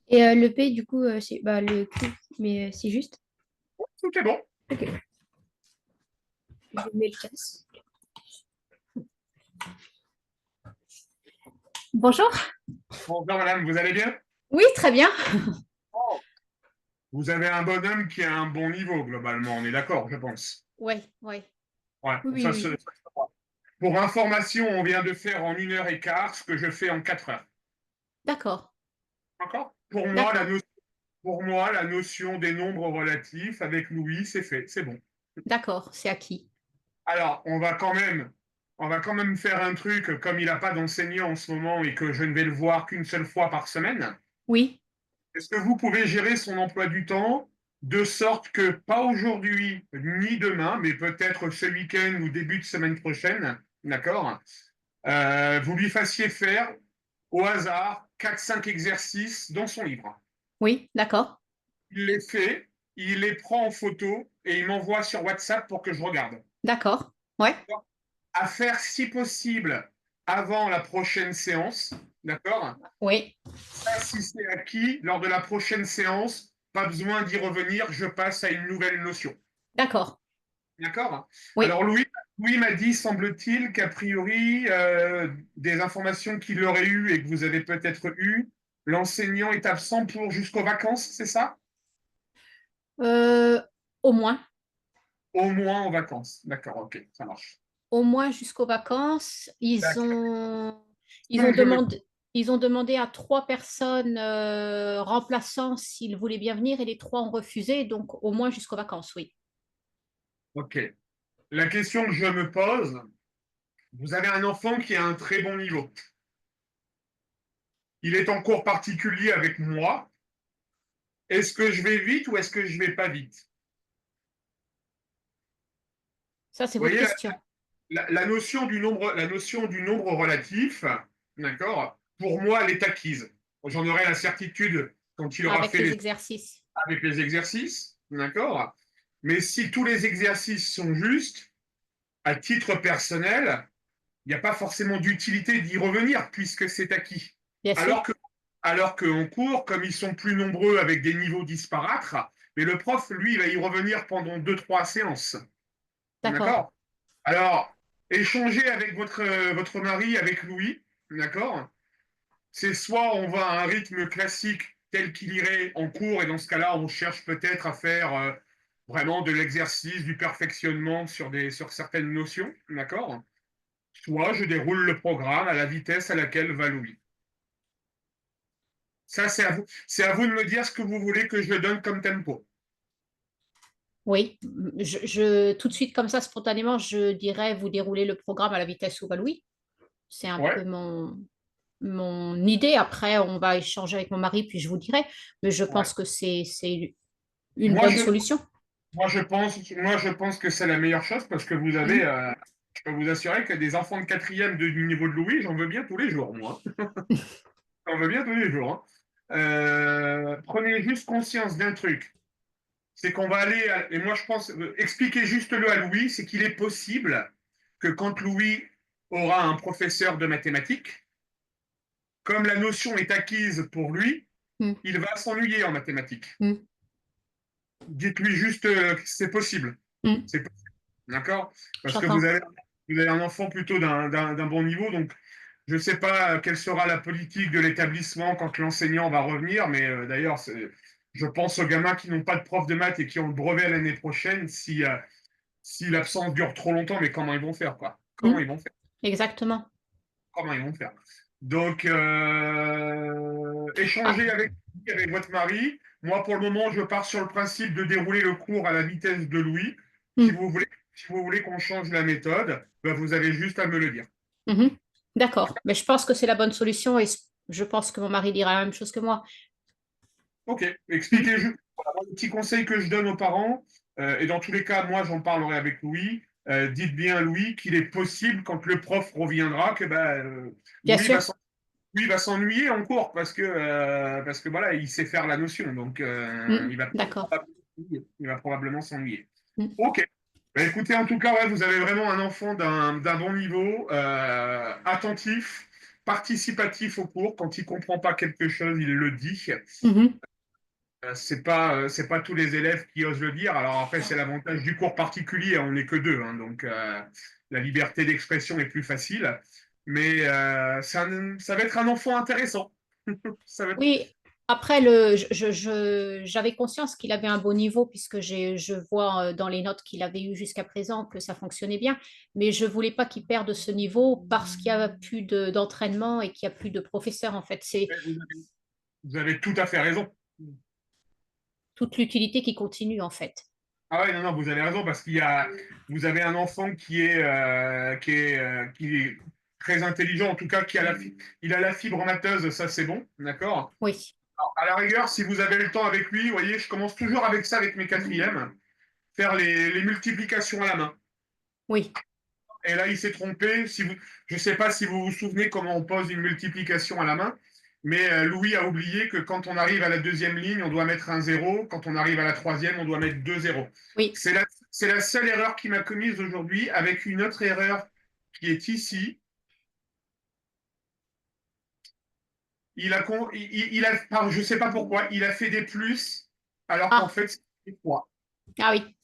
Et le P, du coup, c'est bah, le Q, mais c'est juste. Tout est bon. Ok. Je mets le casse. Bonjour. Bonjour, madame, vous allez bien? Oui, très bien. Oh. Vous avez un bonhomme qui a un bon niveau, globalement. On est d'accord, je pense. Oui, oui. Ouais, Oui, oui, ça oui. se voit. Pour information, on vient de faire en 1 h 15 ce que je fais en 4 heures. D'accord. D'accord? D'accord. Pour moi, la notion des nombres relatifs avec Louis, c'est fait, c'est bon. D'accord. C'est acquis. Alors, on va quand même faire un truc, comme il n'a pas d'enseignant en ce moment et que je ne vais le voir qu'une seule fois par semaine. Oui. Est-ce que vous pouvez gérer son emploi du temps de sorte que, pas aujourd'hui ni demain, mais peut-être ce week-end ou début de semaine prochaine, d'accord, vous lui fassiez faire au hasard 4, 5 exercices dans son livre. Oui. D'accord. Il les fait, il les prend en photo et il m'envoie sur WhatsApp pour que je regarde. D'accord. Ouais. À faire si possible avant la prochaine séance, d'accord? Oui. Ça, si c'est acquis, lors de la prochaine séance, pas besoin d'y revenir, je passe à une nouvelle notion. D'accord. D'accord? Oui. Alors, Louis m'a dit, semble-t-il, qu'a priori, des informations qu'il aurait eues et que vous avez peut-être eues, l'enseignant est absent pour jusqu'aux vacances, c'est ça? Euh, au moins. Au moins en vacances. D'accord, ok, ça marche. Au moins jusqu'aux vacances. D'accord. Ils ont Donc, je me... demandé, ils ont demandé à 3 personnes remplaçants s'ils voulaient bien venir et les 3 ont refusé. Donc, au moins jusqu'aux vacances, oui. Ok. La question que je me pose, vous avez un enfant qui a un très bon niveau. Il est en cours particulier avec moi. Est-ce que je vais vite ou est-ce que je vais pas vite? Ça, c'est Vous votre voyez, question. la notion du nombre relatif, d'accord, pour moi, elle est acquise. J'en aurai la certitude quand il aura Avec fait les exercices. avec les exercices, d'accord? Mais si tous les exercices sont justes, à titre personnel, il n'y a pas forcément d'utilité d'y revenir puisque c'est acquis. Bien sûr. Alors que, alors qu'en cours, comme ils sont plus nombreux avec des niveaux disparates, mais le prof, lui, il va y revenir pendant 2, 3 séances. D'accord. D'accord? Alors, échanger avec votre mari, avec Louis, d'accord? C'est soit on va à un rythme classique tel qu'il irait en cours, et dans ce cas-là, on cherche peut-être à faire vraiment de l'exercice, du perfectionnement sur certaines notions, d'accord? Soit je déroule le programme à la vitesse à laquelle va Louis. Ça, c'est à vous de me dire ce que vous voulez que je donne comme tempo. Oui. Tout de suite, comme ça, spontanément, je dirais vous déroulez le programme à la vitesse où va Louis. C'est un Ouais, peu mon idée. Après, on va échanger avec mon mari, puis je vous dirai. Mais je ouais. pense que c'est une Moi, bonne je, solution. moi, je pense que c'est la meilleure chose parce que vous avez, Mhm. je peux vous assurer que des enfants de quatrième du niveau de Louis, j'en veux bien tous les jours, moi. J'en veux bien tous les jours, hein. Prenez juste conscience d'un truc. C'est qu'on va aller, et moi je pense, expliquez juste le à Louis, c'est qu'il est possible que quand Louis aura un professeur de mathématiques, comme la notion est acquise pour lui, Mhm. il va s'ennuyer en mathématiques. Mhm. dites-lui juste que c'est possible. Mm. C'est possible. D'accord? Parce que J'entends. vous avez un enfant plutôt d'un bon niveau, donc je ne sais pas quelle sera la politique de l'établissement quand l'enseignant va revenir, mais d'ailleurs, je pense aux gamins qui n'ont pas de prof de maths et qui ont le brevet l'année prochaine, si l'absence dure trop longtemps, mais comment ils vont faire, quoi? Comment Mm. ils vont faire? Exactement. Comment ils vont faire? Donc, Ah, échangez avec votre mari. Moi, pour le moment, je pars sur le principe de dérouler le cours à la vitesse de Louis. Si mm, vous voulez, si vous voulez qu'on change la méthode, ben, vous avez juste à me le dire. mhm. D'accord. Mais je pense que c'est la bonne solution et je pense que mon mari dira la même chose que moi. Ok, Mm. expliquez. Voilà, le petit conseil que je donne aux parents, et dans tous les cas, moi, j'en parlerai avec Louis. Dites bien à Louis qu'il est possible, quand le prof reviendra, que ben, Bien Louis sûr. va s'ennuyer en cours parce que voilà, il sait faire la notion, donc Mm. D'accord. il va probablement s'ennuyer. Mm. Ok. Ben, écoutez, en tout cas, ouais, vous avez vraiment un enfant d'un bon niveau, attentif, participatif au cours. Quand il comprend pas quelque chose, il le dit. Mhm. C'est pas tous les élèves qui osent le dire. Alors après, c'est l'avantage du cours particulier. On n'est que deux, hein, donc la liberté d'expression est plus facile. Mais ça va être un enfant intéressant. Ça va être- Oui, après, j'avais conscience qu'il avait un bon niveau puisque je vois dans les notes qu'il avait eues jusqu'à présent que ça fonctionnait bien, mais je voulais pas qu'il perde ce niveau parce qu'il n'y a plus d'entraînement et qu'il n'y a plus de professeurs. En fait, c'est Vous avez tout à fait raison. toute l'utilité qui continue, en fait. Ah ouais, non, non, vous avez raison parce vous avez un enfant qui est très intelligent, en tout cas, il a la fibre mateuse, ça c'est bon, d'accord? Oui, À la rigueur, si vous avez le temps avec lui, vous voyez, je commence toujours avec ça avec mes quatrièmes, faire les multiplications à la main. oui. Et là, il s'est trompé. Je ne sais pas si vous vous souvenez comment on pose une multiplication à la main, mais Louis a oublié que quand on arrive à la deuxième ligne, on doit mettre un zéro. Quand on arrive à la troisième, on doit mettre deux zéros. Oui. C'est la seule erreur qu'il m'a commise aujourd'hui, avec une autre erreur qui est ici. Je ne sais pas pourquoi, il a fait des plus, alors qu'en Ah, fait, c'est des fois. ah oui,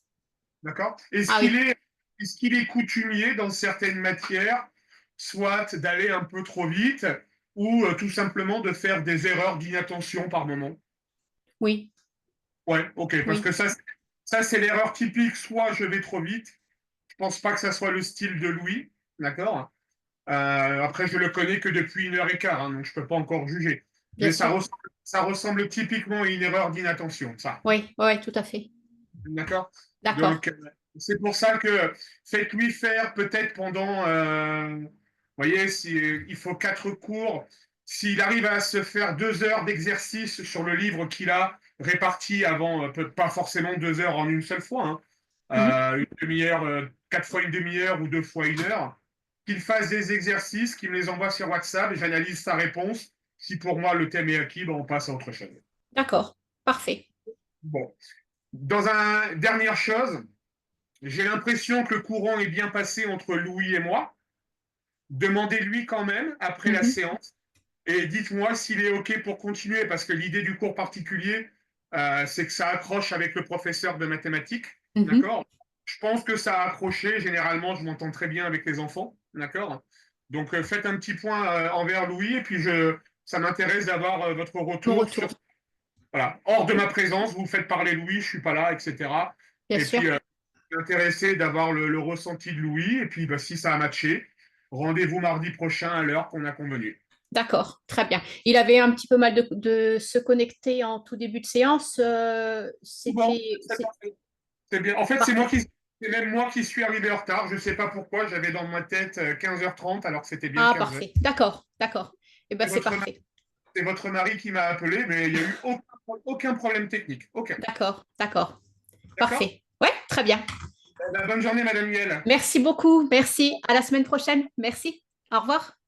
D'accord? ah oui. Est-ce qu'il est coutumier dans certaines matières, soit d'aller un peu trop vite, ou tout simplement de faire des erreurs d'inattention par moment? Oui, Ouais, ok, parce oui. que ça c'est l'erreur typique, soit je vais trop vite. Je pense pas que ça soit le style de Louis, d'accord? Après, je le connais que depuis 1 heure et quart, hein, donc je peux pas encore juger. Bien Mais sûr. ça ressemble typiquement à une erreur d'inattention, ça. Oui, oui, tout à fait. D'accord? D'accord. Donc, c'est pour ça que faites-lui faire peut-être pendant, vous voyez, il faut 4 cours. S'il arrive à se faire 2 heures d'exercice sur le livre qu'il a réparti avant, pas forcément 2 heures en une seule fois, hein, Mhm. une demi-heure, 4 fois une demi-heure ou 2 fois 1 heure, qu'il fasse des exercices, qu'il me les envoie sur WhatsApp et j'analyse sa réponse. Si pour moi le thème est acquis, ben, on passe à autre chose. D'accord. Parfait. Bon. Dernière chose, j'ai l'impression que le courant est bien passé entre Louis et moi. Demandez-lui quand même après la Mhm. séance et dites-moi s'il est OK pour continuer parce que l'idée du cours particulier, c'est que ça accroche avec le professeur de mathématiques. Mhm. D'accord? Je pense que ça a accroché. Généralement, je m'entends très bien avec les enfants. D'accord? Donc, faites un petit point envers Louis et puis ça m'intéresse d'avoir votre Mon retour sur. retour. Voilà. Hors de ma présence, vous faites parler Louis, je ne suis pas là, etc. Bien Et sûr. puis, intéressé d'avoir le ressenti de Louis. Et puis, bah, si ça a matché, rendez-vous mardi prochain à l'heure qu'on a convenue. D'accord. Très bien. Il avait un petit peu mal de se connecter en tout début de séance. Bon, c'est C'est parfait. C'est bien. En fait, parfait. c'est même moi qui suis arrivé en retard. Je ne sais pas pourquoi. J'avais dans ma tête 15h30 alors que c'était bien Ah, 15h. parfait. D'accord. D'accord. Eh ben, C'est c'est votre, parfait. c'est votre mari qui m'a appelé, mais il n'y a eu aucun problème technique. Aucun. D'accord. D'accord. D'accord? Parfait. Ouais, très bien. Eh ben, bonne journée, Madame Miel. Merci beaucoup. Merci. À la semaine prochaine. Merci. Au revoir.